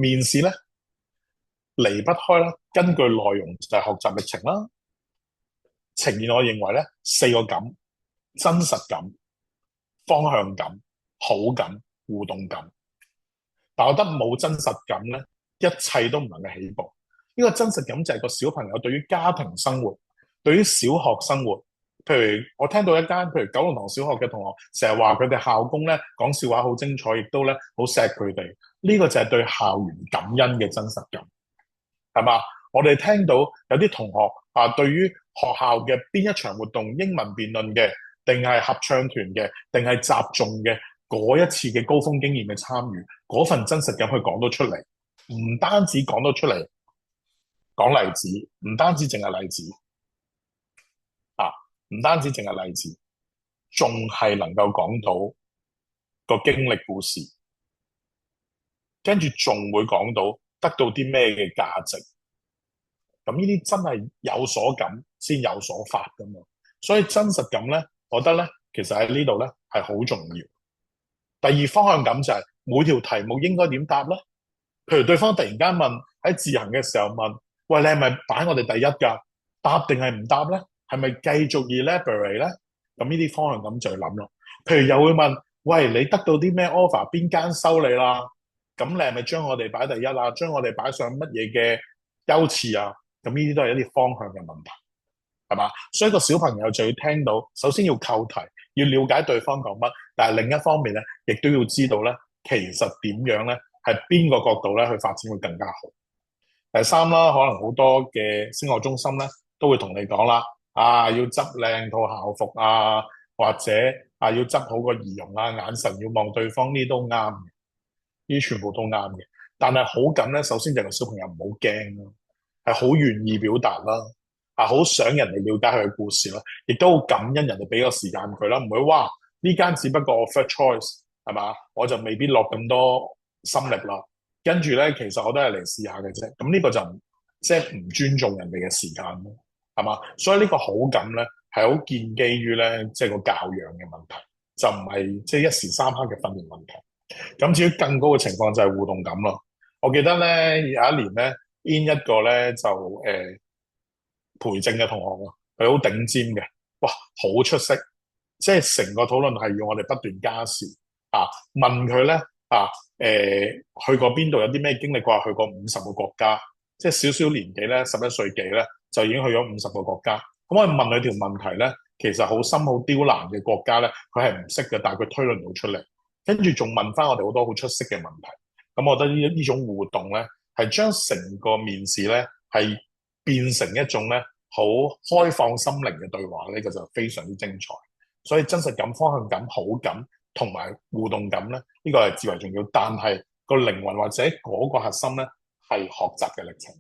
面試咧離不開啦，根據內容就係學習歷程啦，呈現我認為咧四個感：真實感、方向感、好感、互動感。但我覺得冇真實感咧，一切都唔能夠起步。呢個真實感就係個小朋友對於家庭生活，對於小學生活。譬如我聽到一間譬如九龍塘小學嘅同學，成日話佢哋校工咧講笑話好精彩，亦都咧好錫佢哋。呢個就係對校園感恩嘅真實感，係嘛？我哋聽到有啲同學啊，對於學校嘅邊一場活動，英文辯論嘅，定係合唱團嘅，定係集眾嘅嗰一次嘅高峰經驗嘅參與，嗰份真實感佢講到出嚟，唔單止講到出嚟，講例子，唔單止淨係例子啊，唔單止淨係例子，仲係能夠講到個經歷故事，跟住仲會講到得到啲咩嘅價值。咁呢啲真係有所感先有所發噶嘛，所以真實感咧，我覺得咧，其實喺呢度咧係好重要。第二，方向感就係每條題目應該點答咧？譬如對方突然間問喺自行嘅時候問，喂，你係咪擺我哋第一㗎？答定係唔答咧？係咪繼續 elaborate 咧？咁呢啲方向感就要諗咯。譬如又會問，喂，你得到啲咩 offer？邊間收你啦？咁你係咪將我哋擺第一啊？將我哋擺上乜嘢嘅優次啊？咁呢啲都係一啲方向嘅問題，係嘛？所以個小朋友就要聽到，首先要扣題，要了解對方講乜，但係另一方面咧，亦都要知道咧，其實點樣咧，係邊個角度咧去發展會更加好。第三啦，可能好多嘅升學中心咧都會同你講啦，啊要執靚套校服啊，或者啊要執好個儀容啊，眼神要望對方，呢啲都啱嘅，呢啲全部都啱嘅。但係好感咧，首先就係個小朋友唔好驚咯，係好願意表達啦，啊好想人哋了解佢嘅故事啦，亦都好感恩人哋俾個時間佢啦，唔會話呢間只不過我 first choice 係嘛，我就未必落咁多心力啦。跟住咧，其實我都係嚟試下嘅啫。咁呢個就即係唔尊重人哋嘅時間咯，係嘛？所以呢個好感咧係好建基於咧即係個教養嘅問題，就唔係即係一時三刻嘅訓練問題。咁至於更高嘅情況就係互動感咯。我記得咧有一年咧 in 一個咧就培正嘅同學喎，佢好頂尖嘅，哇好出色，即係成個討論係要我哋不斷加時啊，問佢咧啊去過邊度，有啲咩經歷？佢話去過50個國家，即係少少年紀咧11歲幾咧就已經去咗50個國家。咁我問佢條問題咧，其實好深好刁難嘅國家咧，佢係唔識嘅，但係佢推論到出嚟，跟住仲問翻我哋好多好出色嘅問題。咁我覺得呢種互動咧，係將成個面試咧係變成一種咧好開放心靈嘅對話，呢個就非常之精彩。所以真實感、方向感、好感同埋互動感咧，呢個係至為重要。但係個靈魂或者嗰個核心咧係學習嘅歷程。